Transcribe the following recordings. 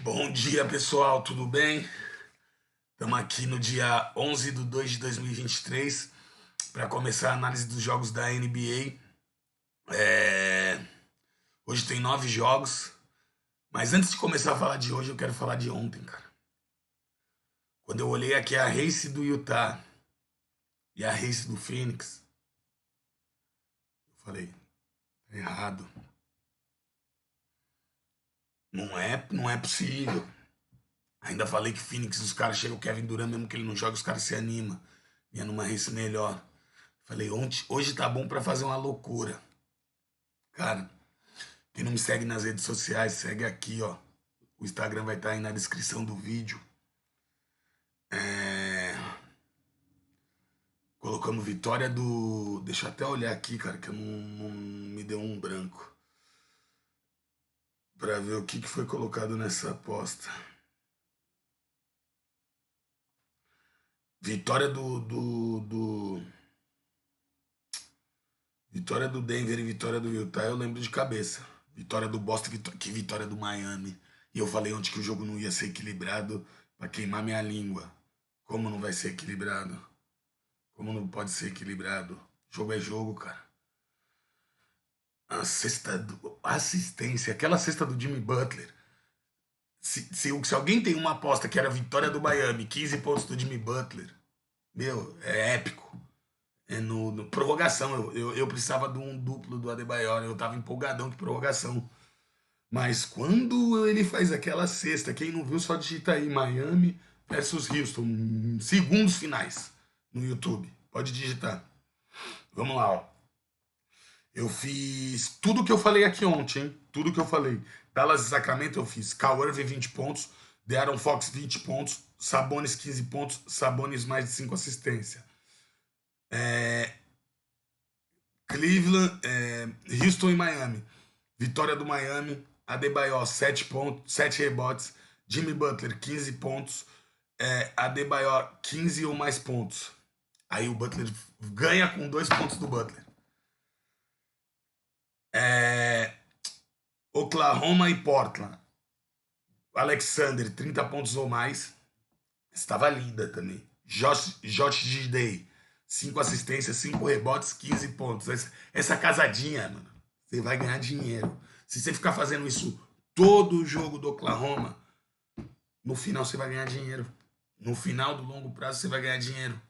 Bom dia, pessoal, tudo bem? Estamos aqui no dia 11 de 2 de 2023 para começar a análise dos jogos da NBA. Hoje tem 9 jogos, mas antes de começar a falar de hoje, eu quero falar de ontem, cara. Quando eu olhei aqui a race do Utah e a race do Phoenix, eu falei, tá errado. Não é possível. Ainda falei que Phoenix, os caras chegam, o Kevin Durant, mesmo que ele não joga, os caras se animam. Vinha numa race melhor. Falei, hoje tá bom pra fazer uma loucura. Cara, quem não me segue nas redes sociais, segue aqui, ó. O Instagram vai estar aí na descrição do vídeo. Colocamos vitória do... Deixa eu até olhar aqui, cara, que eu não me deu um branco. Pra ver o que foi colocado nessa aposta. Vitória Vitória do Denver e vitória do Utah, eu lembro de cabeça. Vitória do Boston, que vitória do Miami. E eu falei ontem que o jogo não ia ser equilibrado pra queimar minha língua. Como não vai ser equilibrado? Como não pode ser equilibrado? Jogo é jogo, cara. Assistência, aquela cesta do Jimmy Butler. Se alguém tem uma aposta que era a vitória do Miami, 15 pontos do Jimmy Butler, meu, é épico. É no prorrogação, eu precisava de um duplo do Adebayor, eu tava empolgadão de prorrogação. Mas quando ele faz aquela cesta, quem não viu só digita aí Miami versus Houston, segundos finais no YouTube. Pode digitar. Vamos lá, ó. Eu fiz tudo que eu falei aqui ontem, hein? Tudo que eu falei. Dallas e Sacramento eu fiz. Kawhi 20 pontos, De'Aaron Fox 20 pontos, Sabonis 15 pontos, Sabonis mais de 5 assistências. Cleveland, Houston e Miami. Vitória do Miami, Adebayor 7 pontos, 7 rebotes, Jimmy Butler 15 pontos, Adebayor 15 ou mais pontos. Aí o Butler ganha com 2 pontos do Butler. Oklahoma e Portland. Alexander 30 pontos ou mais. Estava linda também. Josh Giddey 5 assistências, 5 rebotes, 15 pontos. Essa casadinha, mano, você vai ganhar dinheiro. Se você ficar fazendo isso todo o jogo do Oklahoma, no final você vai ganhar dinheiro. No final do longo prazo você vai ganhar dinheiro.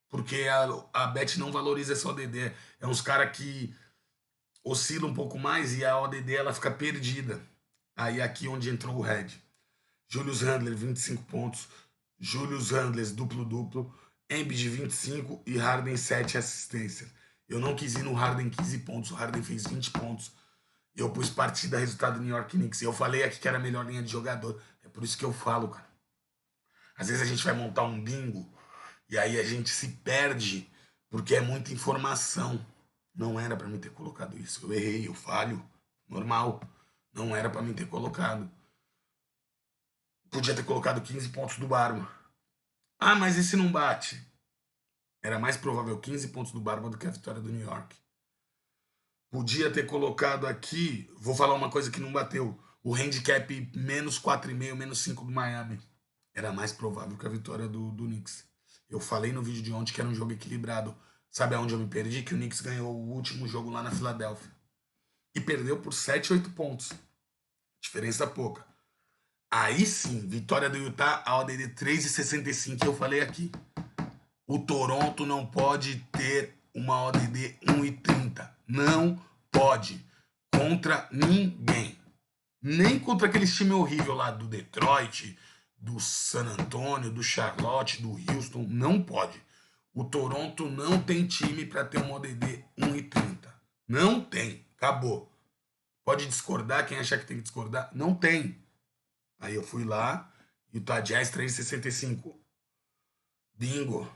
Porque a Bet não valoriza essa ODD. É uns caras que oscilam um pouco mais e a ODD ela fica perdida. Aí aqui onde entrou o Red. Julius Randle 25 pontos. Julius Randle duplo-duplo. Embiid 25 e Harden 7 assistências. Eu não quis ir no Harden 15 pontos. O Harden fez 20 pontos. Eu pus partida resultado New York Knicks. Eu falei aqui que era a melhor linha de jogador. É por isso que eu falo, cara. Às vezes a gente vai montar um bingo e aí a gente se perde porque é muita informação. Não era pra mim ter colocado isso. Eu errei, eu falho. Normal. Não era pra mim ter colocado. Podia ter colocado 15 pontos do Barba. Ah, mas esse não bate. Era mais provável 15 pontos do Barba do que a vitória do New York. Podia ter colocado aqui, vou falar uma coisa que não bateu, o handicap menos 4,5, menos 5 do Miami. Era mais provável que a vitória do Knicks. Eu falei no vídeo de ontem que era um jogo equilibrado. Sabe aonde eu me perdi? Que o Knicks ganhou o último jogo lá na Filadélfia. E perdeu por 7, 8 pontos. Diferença pouca. Aí sim, vitória do Utah, a ODD 3,65 que eu falei aqui. O Toronto não pode ter uma ODD 1,30. Não pode. Contra ninguém. Nem contra aqueles time horrível lá do Detroit, do San Antonio, do Charlotte, do Houston. Não pode. O Toronto não tem time para ter uma ODD 1,30. Não tem. Acabou. Pode discordar, quem achar que tem que discordar. Não tem. Aí eu fui lá, Utah Jazz 3,65. Bingo.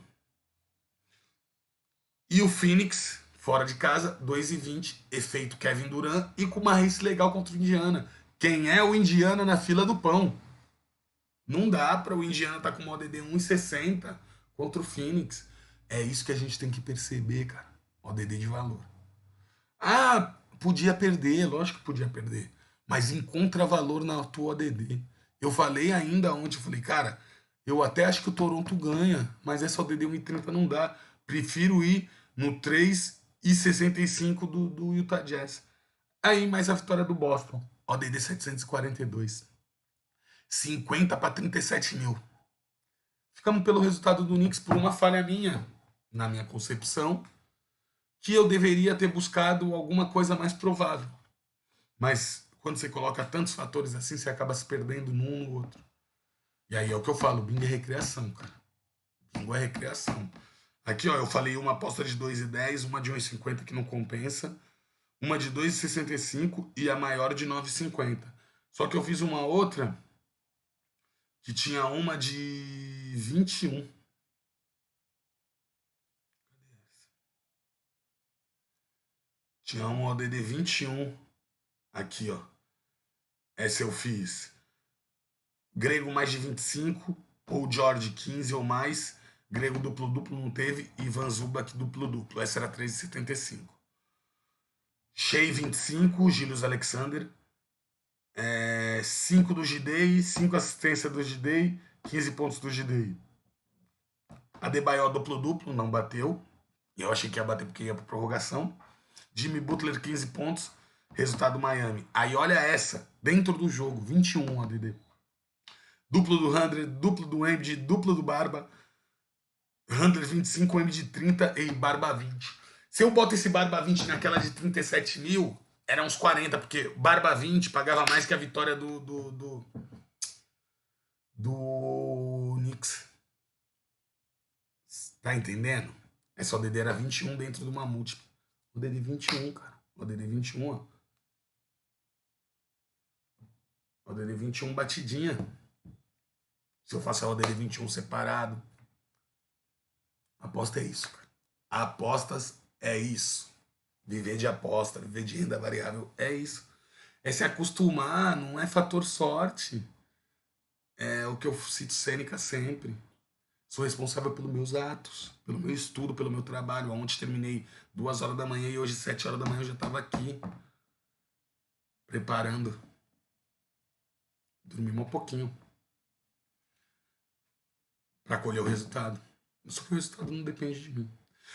E o Phoenix, fora de casa, 2,20. Efeito Kevin Durant e com uma race legal contra o Indiana. Quem é o Indiana na fila do pão? Não dá para o Indiana estar com uma ODD 1,60 contra o Phoenix. É isso que a gente tem que perceber, cara. ODD de valor. Ah, podia perder, lógico que podia perder. Mas encontra valor na tua ODD. Eu falei ainda ontem, eu falei, cara, eu até acho que o Toronto ganha, mas essa ODD 1,30 não dá. Prefiro ir no 3,65 do Utah Jazz. Aí, mais a vitória do Boston. ODD 742. 50 para 37 mil. Ficamos pelo resultado do Knicks por uma falha minha, na minha concepção, que eu deveria ter buscado alguma coisa mais provável. Mas quando você coloca tantos fatores assim, você acaba se perdendo num no outro. E aí é o que eu falo, bingo é recreação, cara. Bingo é recreação. Aqui, ó, eu falei uma aposta de 2,10, uma de 1,50 que não compensa, uma de 2,65 e a maior de 9,50. Só que eu fiz uma outra que tinha uma de 21. Tinha uma ODD 21 aqui, ó. Essa eu fiz. Grego mais de 25, Paul George 15 ou mais, grego duplo-duplo não teve, e Ivan Zubac duplo-duplo. Essa era 3,75. Shea 25, Gilius Alexander, 5 do Gidei, 5 assistências do Gidei, 15 pontos do Gidei. Adebayor duplo-duplo, não bateu. Eu achei que ia bater porque ia para prorrogação. Jimmy Butler 15 pontos, resultado Miami. Aí olha essa, dentro do jogo, 21 ADD. Duplo do Handler, duplo do Embiid, duplo do Barba. Handler 25, Embiid 30 e Barba 20. Se eu boto esse Barba 20 naquela de 37 mil, era uns 40, porque Barba 20 pagava mais que a vitória do Knicks. Tá entendendo? Essa ODD era 21 dentro de uma múltipla. ODD 21, cara. ODD 21, ó. ODD 21 batidinha. Se eu faço a ODD 21 separado. Aposta é isso, cara. Apostas é isso. Viver de aposta, viver de renda variável é isso. É se acostumar, não é fator sorte. É o que eu cito Sêneca sempre. Sou responsável pelos meus atos, pelo meu estudo, pelo meu trabalho. Ontem terminei 2 horas da manhã e hoje 7 horas da manhã eu já estava aqui preparando. Dormi um pouquinho para colher o resultado. Só que o resultado não depende de mim.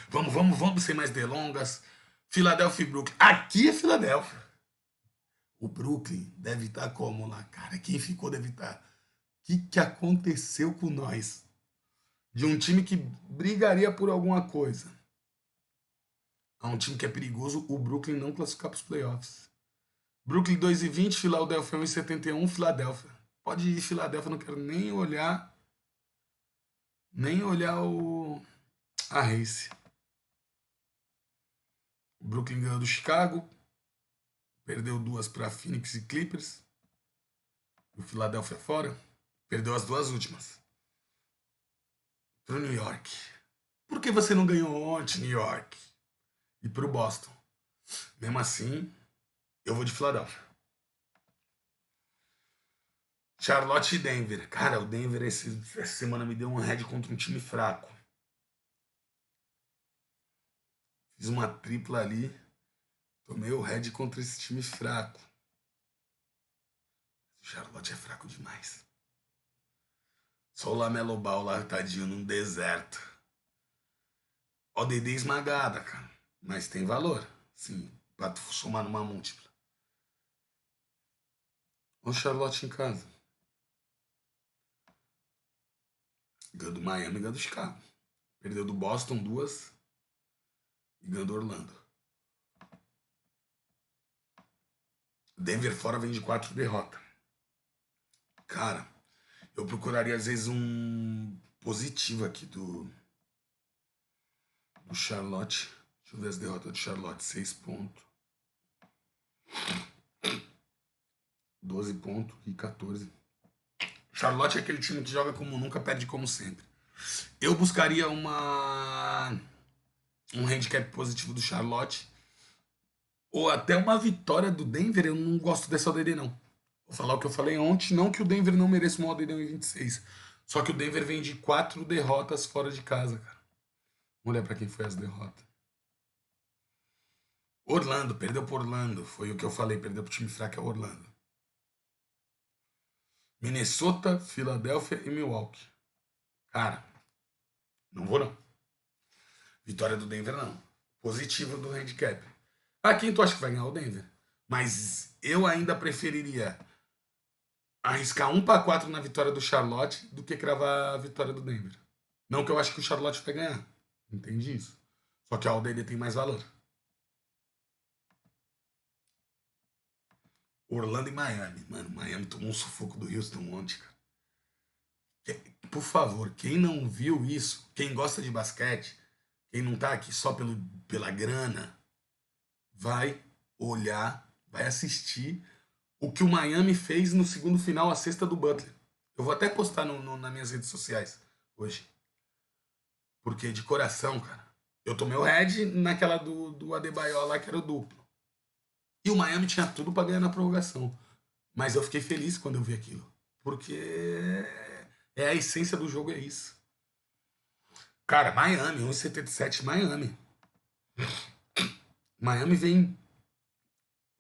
Vamos sem mais delongas. Filadélfia e Brooklyn. Aqui é Filadélfia. O Brooklyn deve estar como lá, cara? Quem ficou deve estar. O que aconteceu com nós? De um time que brigaria por alguma coisa a um time que é perigoso, o Brooklyn não classificar para os playoffs. Brooklyn 2,20, Filadélfia 1,71, Filadélfia. Pode ir Filadélfia, não quero nem olhar a race. O Brooklyn ganhou do Chicago, perdeu 2 para Phoenix e Clippers. O Filadélfia fora, perdeu as 2 últimas pro New York. Por que você não ganhou ontem, New York? E pro Boston? Mesmo assim, eu vou de Filadélfia. Charlotte e Denver. Cara, o Denver essa semana me deu um head contra um time fraco. Fiz uma tripla ali. Tomei o head contra esse time fraco. O Charlotte é fraco demais. Só o Lamelo Ball lá, tadinho, num deserto. ODD esmagada, cara. Mas tem valor. Sim, pra tu somar numa múltipla. O Charlotte em casa. Ganhou do Miami e ganhou do Chicago. Perdeu do Boston 2 e ganhou do Orlando. Denver fora vem de 4 derrotas. Cara, eu procuraria às vezes um positivo aqui do Charlotte. Deixa eu ver as derrotas do Charlotte. 6 pontos. 12 pontos e 14. Charlotte é aquele time que joga como nunca, perde como sempre. Eu buscaria um handicap positivo do Charlotte. Ou até uma vitória do Denver. Eu não gosto dessa ODD, não. Vou falar o que eu falei ontem. Não que o Denver não mereça uma ODD em 26. Só que o Denver vem de 4 derrotas fora de casa, cara. Vamos olhar pra quem foi as derrotas. Orlando, perdeu pro Orlando. Foi o que eu falei, perdeu pro time fraco é Orlando. Minnesota, Filadélfia e Milwaukee. Cara, não vou não. Vitória do Denver não. Positivo do handicap. Ah, quem tu acha que vai ganhar? O Denver. Mas eu ainda preferiria arriscar 1-4 na vitória do Charlotte do que cravar a vitória do Denver. Não que eu acho que o Charlotte vai ganhar. Entendi isso. Só que a ODD tem mais valor. Orlando e Miami. Mano, Miami tomou um sufoco do Houston ontem, cara. Por favor, quem não viu isso, quem gosta de basquete, quem não tá aqui só pela grana, vai olhar, vai assistir o que o Miami fez no segundo final, a cesta do Butler. Eu vou até postar nas minhas redes sociais hoje. Porque de coração, cara, eu tomei o head naquela do Adebayor lá, que era o duplo. E o Miami tinha tudo pra ganhar na prorrogação. Mas eu fiquei feliz quando eu vi aquilo. Porque é a essência do jogo, é isso. Cara, Miami, 1,77 Miami. Miami vem.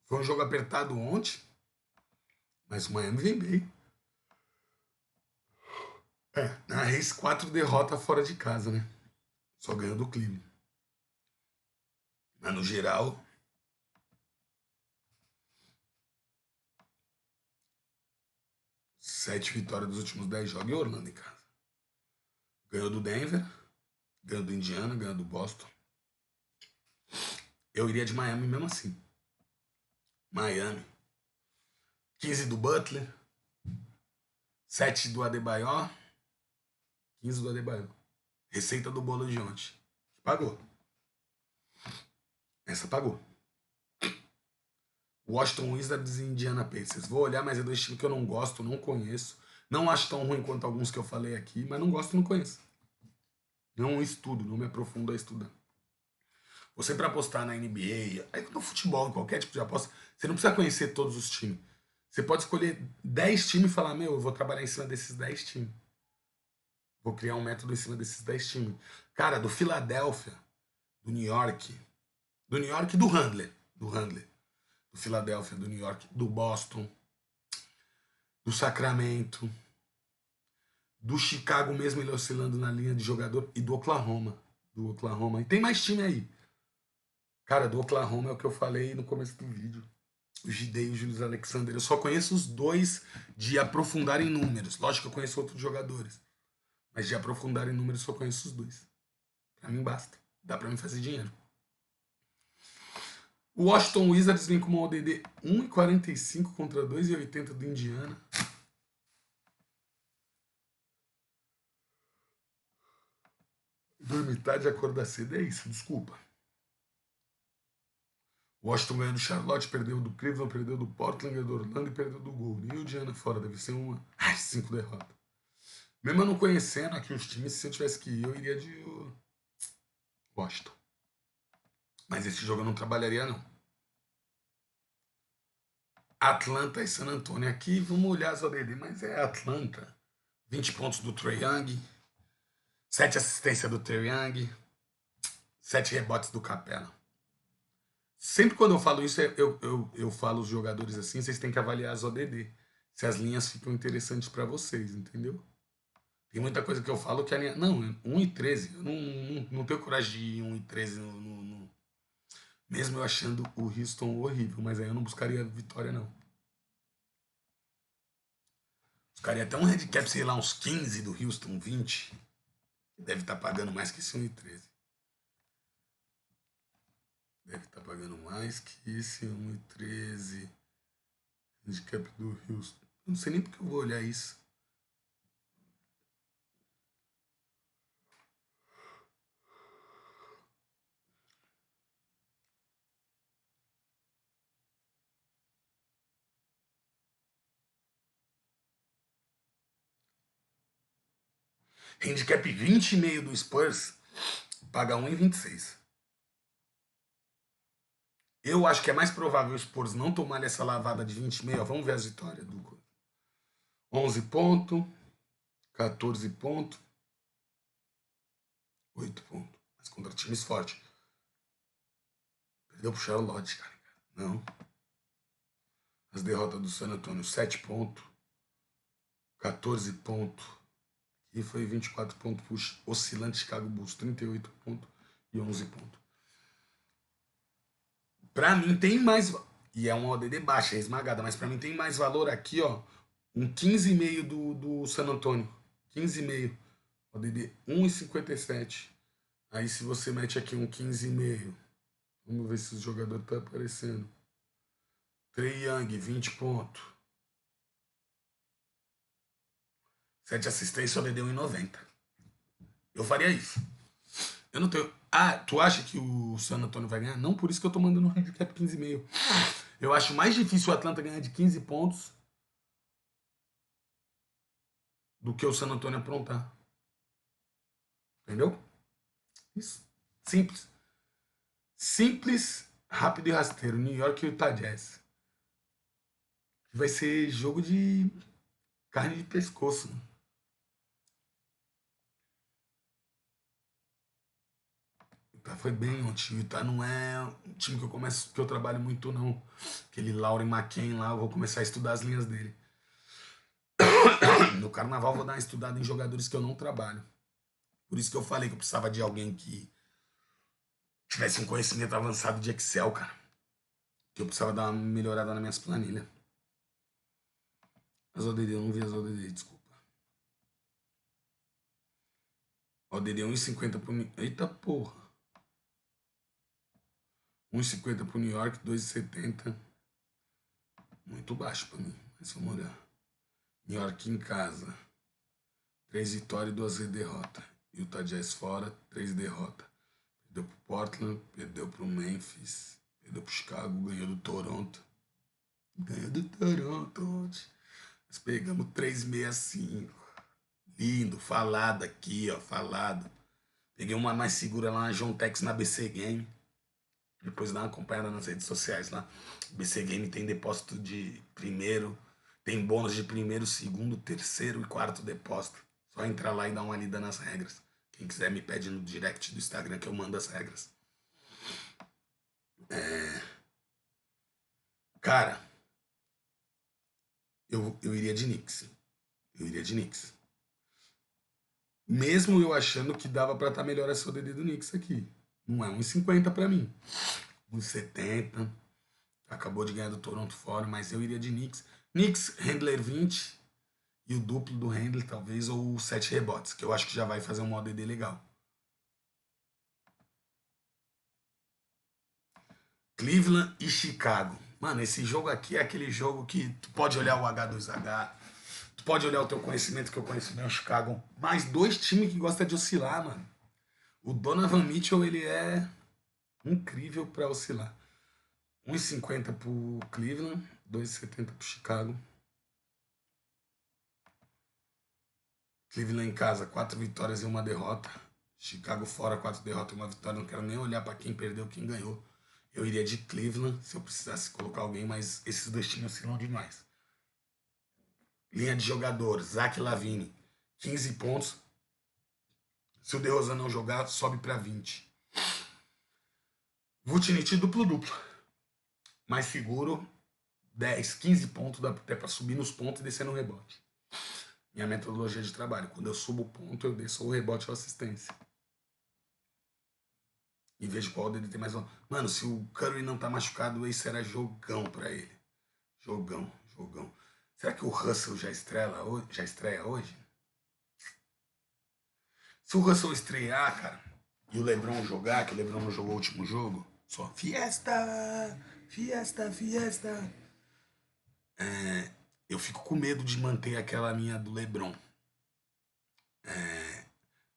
Foi um jogo apertado ontem, mas o Miami vem bem. Na Reis 4 derrota fora de casa, né? Só ganhou do Cleveland. Mas no geral, 7 vitórias dos últimos 10 jogos e Orlando em casa. Ganhou do Denver, ganhou do Indiana, ganhou do Boston. Eu iria de Miami mesmo assim. Miami. 15 do Butler, 7 do Adebayor, 15 do Adebayor. Receita do bolo de ontem. Pagou. Essa pagou. Washington Wizards e Indiana Pacers. Vou olhar, mas é dois times que eu não gosto, não conheço. Não acho tão ruim quanto alguns que eu falei aqui, mas não gosto, não conheço. Não estudo, não me aprofundo a estudar. Vou sempre apostar na NBA, aí no futebol, em qualquer tipo de aposta. Você não precisa conhecer todos os times. Você pode escolher 10 times e falar, meu, eu vou trabalhar em cima desses 10 times. Vou criar um método em cima desses 10 times. Cara, do Philadelphia, do New York, e do Handler. Do Philadelphia, do New York, do Boston, do Sacramento, do Chicago mesmo ele oscilando na linha de jogador e do Oklahoma. Do Oklahoma. E tem mais time aí. Cara, do Oklahoma é o que eu falei no começo do vídeo. O Gidey e o Julius Alexander. Eu só conheço os dois de aprofundar em números. Lógico que eu conheço outros jogadores. Mas de aprofundar em números só conheço os dois. Pra mim basta. Dá pra mim fazer dinheiro. O Washington Wizards vem com uma ODD 1,45 contra 2,80 do Indiana. Dormitar de acordar cedo é isso, desculpa. Washington ganhou do Charlotte, perdeu do Cleveland, perdeu do Portland, ganhou do Orlando e perdeu do Golden. E o Indiana fora, deve ser uma. Ai, 5 derrotas. Mesmo eu não conhecendo aqui os times, se eu tivesse que ir, eu iria de Washington. Mas esse jogo eu não trabalharia, não. Atlanta e San Antonio. Aqui, vamos olhar as ODD, mas é Atlanta. 20 pontos do Trae Young, 7 assistências do Trae Young, 7 rebotes do Capela. Sempre quando eu falo isso, eu falo os jogadores assim, vocês têm que avaliar as ODD. Se as linhas ficam interessantes para vocês, entendeu? Tem muita coisa que eu falo que a linha. Não, 1,13. Eu não tenho coragem de ir 1,13 mesmo eu achando o Houston horrível, mas aí eu não buscaria vitória, não. Buscaria até um handicap, sei lá, uns 15 do Houston, 20. Que deve estar pagando mais que esse 1,13. Deve estar pagando mais que esse 1,13. Handicap do Houston. Eu não sei nem porque eu vou olhar isso. Handicap 20,5 do Spurs paga 1,26. Eu acho que é mais provável o Spurs não tomar essa lavada de 20,5. Vamos ver as vitórias do 11 pontos, 14 pontos, 8 pontos. Mas contra times fortes. Perdeu pro Charlotte, cara. Não. As derrotas do San Antonio, 7 pontos. 14 pontos. E foi 24 pontos pro oscilante Chicago Bulls. 38 pontos e 11 pontos. Pra mim tem mais... E é uma ODD baixa, é esmagada. Mas pra mim tem mais valor aqui, ó. Um 15,5 do San Antonio. 15,5. ODD 1,57. Aí se você mete aqui um 15,5. Vamos ver se o jogador tá aparecendo. Trae Young, 20 pontos. 7 assistências, ODD 1,90. Eu faria isso. Eu não tenho... Ah, tu acha que o San Antonio vai ganhar? Não, por isso que eu tô mandando um handicap 15,5. Eu acho mais difícil o Atlanta ganhar de 15 pontos do que o San Antonio aprontar. Entendeu? Isso. Simples. Simples, rápido e rasteiro. New York e Utah Jazz. Vai ser jogo de carne de pescoço. Utah foi bem ontem. O Utah não é um time que eu trabalho muito, não. Aquele Lauren McCain lá, eu vou começar a estudar as linhas dele. No carnaval vou dar uma estudada em jogadores que eu não trabalho. Por isso que eu falei que eu precisava de alguém que tivesse um conhecimento avançado de Excel, cara. Que eu precisava dar uma melhorada nas minhas planilhas. As ODD, eu não vi as ODD, desculpa. ODD 1,50 pro... Eita porra. 1,50 pro New York, 2,70. Muito baixo pra mim, mas vamos olhar. New York em casa. 3 vitórias e 2 derrotas. Utah Jazz fora, 3 derrotas. Perdeu pro Portland, perdeu pro Memphis, perdeu pro Chicago, ganhou do Toronto. Ganhou do Toronto ontem. Nós pegamos 3,65. Lindo, falado aqui, ó, falado. Peguei uma mais segura lá na John Tex na BC Game. Depois dá uma acompanhada nas redes sociais lá. BC Game tem depósito de primeiro, tem bônus de primeiro, segundo, terceiro e quarto depósito. Só entrar lá e dar uma lida nas regras. Quem quiser me pede no direct do Instagram que eu mando as regras. Cara, eu iria de Knicks. Eu iria de Knicks. Mesmo eu achando que dava pra estar melhor essa ODD do Knicks aqui. Não é 1,50 pra mim. 1,70. Acabou de ganhar do Toronto fora, mas eu iria de Knicks. Knicks, Handler 20 e o duplo do Handler, talvez, ou 7 rebotes, que eu acho que já vai fazer um ODD legal. Cleveland e Chicago. Mano, esse jogo aqui é aquele jogo que tu pode olhar o H2H, tu pode olhar o teu conhecimento, que eu conheço bem o Chicago, mais dois times que gostam de oscilar, mano. O Donovan Mitchell, ele é incrível pra oscilar. 1,50 pro Cleveland, 2,70 pro Chicago. Cleveland em casa, 4 vitórias e 1 derrota. Chicago fora, 4 derrotas e 1 vitória. Não quero nem olhar para quem perdeu, quem ganhou. Eu iria de Cleveland se eu precisasse colocar alguém, mas esses dois times oscilam demais. Linha de jogadores, Zach LaVine, 15 pontos. Se o DeRozan não jogar, sobe para 20. Vucinic duplo-duplo. Mais seguro, 10, 15 pontos, dá até para subir nos pontos e descer no rebote. Minha metodologia de trabalho. Quando eu subo o ponto, eu desço o rebote ou assistência. E vejo qual dele tem mais um. Mano, se o Curry não tá machucado, esse era jogão pra ele. Jogão, jogão. Será que o Russell já estreia hoje? Se o Russell estrear, cara, e o LeBron jogar, que o LeBron não jogou o último jogo, só fiesta, fiesta, fiesta. Eu fico com medo de manter aquela minha do LeBron.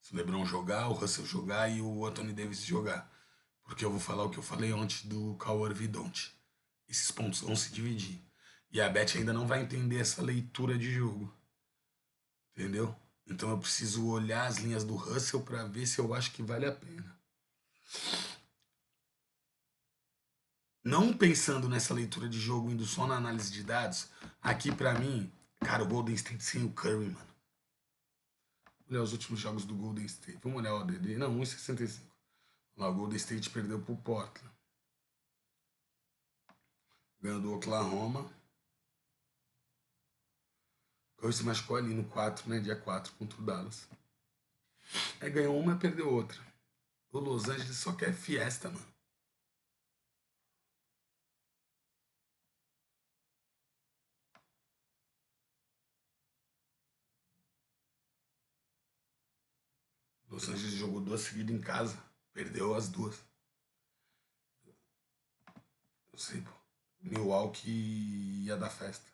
Se o LeBron jogar, o Russell jogar e o Anthony Davis jogar. Porque eu vou falar o que eu falei ontem do Kawhi Vidonte. Esses pontos vão se dividir. E a Beth ainda não vai entender essa leitura de jogo. Entendeu? Então eu preciso olhar as linhas do Russell para ver se eu acho que vale a pena. Não pensando nessa leitura de jogo, indo só na análise de dados, aqui para mim, cara, o Golden State sem o Curry, mano. Olha os últimos jogos do Golden State. Vamos olhar o ODD. Não, 1,65. Lá, o Golden State perdeu pro Portland. Ganhou do Oklahoma. Curry se machucou ali no 4, né? Dia 4 contra o Dallas. Aí ganhou uma e perdeu outra. O Los Angeles só quer fiesta, mano. Los Angeles jogou duas seguidas em casa. Perdeu as duas. Eu sei, pô. Milwaukee ia dar festa.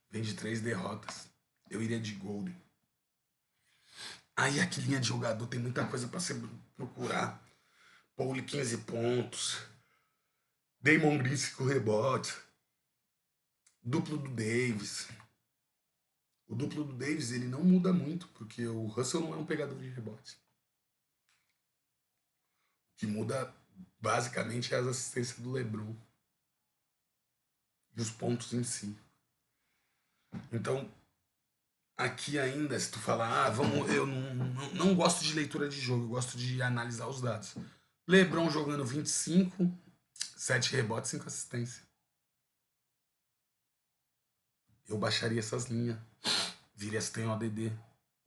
Vem de 3 derrotas. Eu iria de Golden. Aí aqui linha de jogador tem muita coisa pra você procurar. Paul 15 pontos. Damon Green 5 rebotes. Duplo do Davis. O duplo do Davis ele não muda muito, porque o Russell não é um pegador de rebote. O que muda basicamente é as assistências do LeBron e os pontos em si. Então, aqui ainda, se tu falar, eu não gosto de leitura de jogo, eu gosto de analisar os dados. LeBron jogando 25, 7 rebotes, 5 assistências. Eu baixaria essas linhas, viria se tem ODD.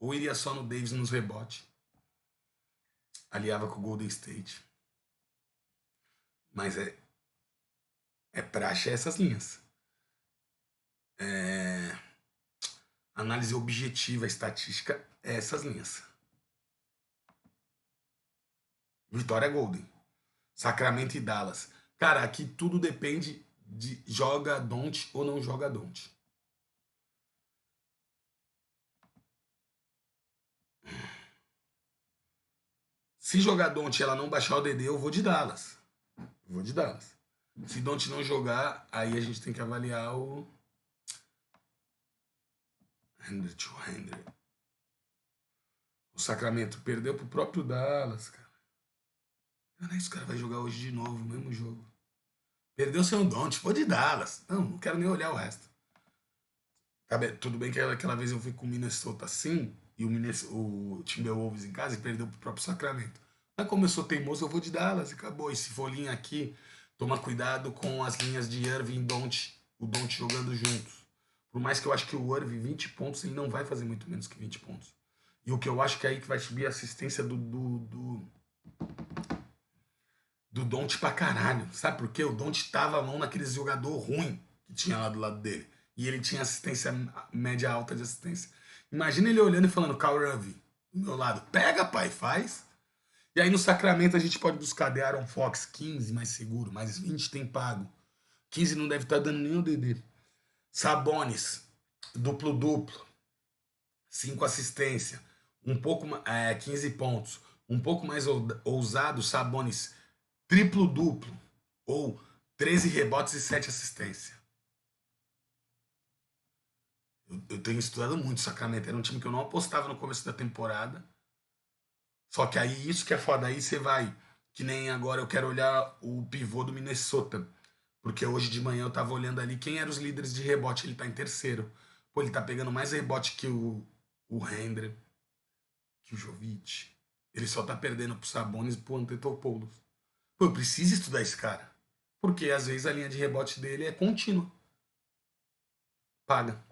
Ou iria só no Davis nos rebotes. Aliava com o Golden State. Mas é praxe essas linhas. Análise objetiva, estatística, essas linhas. Vitória Golden. Sacramento e Dallas. Cara, aqui tudo depende de joga Don't ou não joga Don't. Se jogar Don't e ela não baixar o DD, eu vou de Dallas. Eu vou de Dallas. Se Don't não jogar, aí a gente tem que avaliar o Henry to Henry. O Sacramento perdeu pro próprio Dallas, cara. Cara, esse cara vai jogar hoje de novo, o mesmo jogo. Perdeu seu Don't, vou de Dallas. Não quero nem olhar o resto. Tudo bem que aquela vez eu fui com o Minnesota assim, e o Timberwolves em casa e perdeu pro próprio Sacramento. Mas como eu sou teimoso, eu vou de Dallas e acabou. E se for linha aqui, toma cuidado com as linhas de Irving e Don't, o Don't jogando juntos. Por mais que eu acho que o Irving, 20 pontos, ele não vai fazer muito menos que 20 pontos. E o que eu acho que é aí que vai subir a assistência do Don't pra caralho. Sabe por quê? O Don't tava a mão naquele jogador ruim que tinha lá do lado dele. E ele tinha assistência média alta de assistência. Imagina ele olhando e falando, Kyle Irving, do meu lado, pega, pai, faz. E aí no Sacramento a gente pode buscar The Aaron Fox, 15 mais seguro, mais 20 tem pago. 15 não deve estar dando nem o DD. Sabonis, duplo-duplo, 5 assistência, 15 pontos. Um pouco mais ousado, Sabonis, triplo-duplo, ou 13 rebotes e 7 assistências. Eu tenho estudado muito Sacramento. Era um time que eu não apostava no começo da temporada. Só que aí, isso que é foda. Aí você vai, que nem agora eu quero olhar o pivô do Minnesota. Porque hoje de manhã eu tava olhando ali quem eram os líderes de rebote. Ele tá em terceiro. Pô, ele tá pegando mais rebote que o Hendry, que o Jovic. Ele só tá perdendo pro Sabonis e pro Antetokounmpo. Pô, eu preciso estudar esse cara. Porque às vezes a linha de rebote dele é contínua. Paga.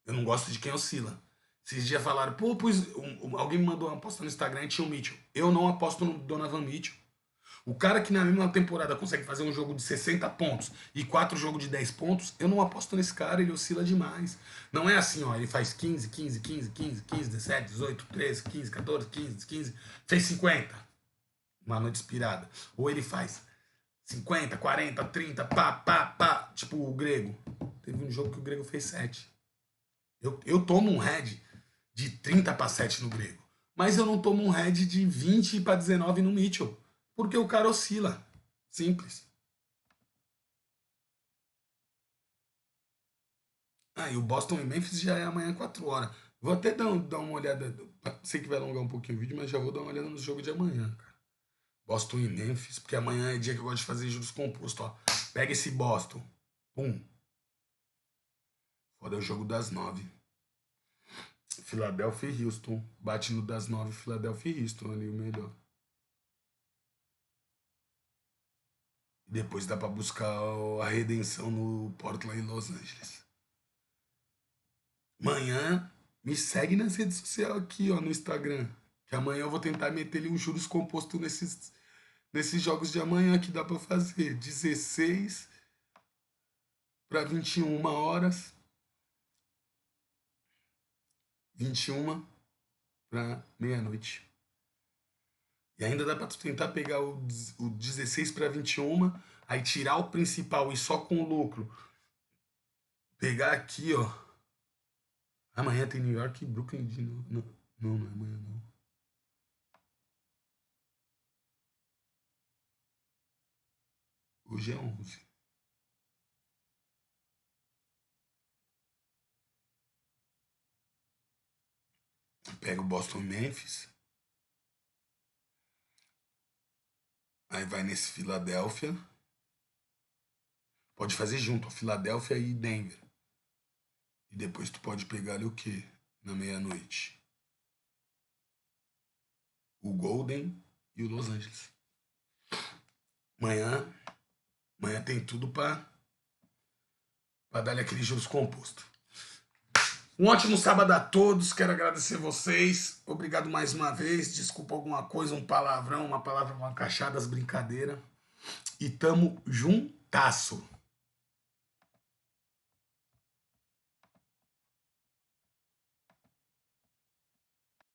Eu não gosto de quem oscila. Esses dias falaram, pô, pois alguém me mandou uma aposta no Instagram e tinha o Mitchell. Eu não aposto no Donovan Mitchell. O cara que na mesma temporada consegue fazer um jogo de 60 pontos e 4 jogos de 10 pontos, eu não aposto nesse cara, ele oscila demais. Não é assim, ó, ele faz 15, 15, 15, 15, 15, 17, 18, 13, 15, 14, 15, 15, fez 50. Uma noite inspirada. Ou ele faz 50, 40, 30, pá, pá, pá. Tipo o Grego. Teve um jogo que o Grego fez 7. Eu tomo um head de 30 para 7 no Grego. Mas eu não tomo um head de 20 para 19 no Mitchell. Porque o cara oscila. Simples. Ah, e o Boston e Memphis já é amanhã 4 horas. Vou até dar uma olhada. Sei que vai alongar um pouquinho o vídeo, mas já vou dar uma olhada no jogo de amanhã, cara. Boston e Memphis, porque amanhã é dia que eu gosto de fazer juros compostos, ó. Pega esse Boston. Pum. Foda é o jogo das 9. Philadelphia e Houston. Bate no das 9, Philadelphia e Houston ali o melhor. Depois dá pra buscar a redenção no Portland e Los Angeles. Amanhã me segue nas redes sociais aqui, ó, no Instagram. Que amanhã eu vou tentar meter ali um juros composto nesses jogos de amanhã que dá pra fazer. 16 para 21 horas. 21 para meia-noite. E ainda dá pra tu tentar pegar o 16 para 21, aí tirar o principal e só com o lucro. Pegar aqui, ó. Amanhã tem New York e Brooklyn de novo. Não, não é amanhã não. Hoje é 11. Pega o Boston Memphis. Aí vai nesse Filadélfia. Pode fazer junto, ó, Filadélfia e Denver. E depois tu pode pegar ali o quê? Na meia-noite. O Golden e o Los Angeles. Amanhã tem tudo pra dar-lhe aquele juros composto. Um ótimo sábado a todos, quero agradecer vocês. Obrigado mais uma vez. Desculpa alguma coisa, um palavrão, uma palavra mal encaixada, as brincadeiras. E tamo juntasso.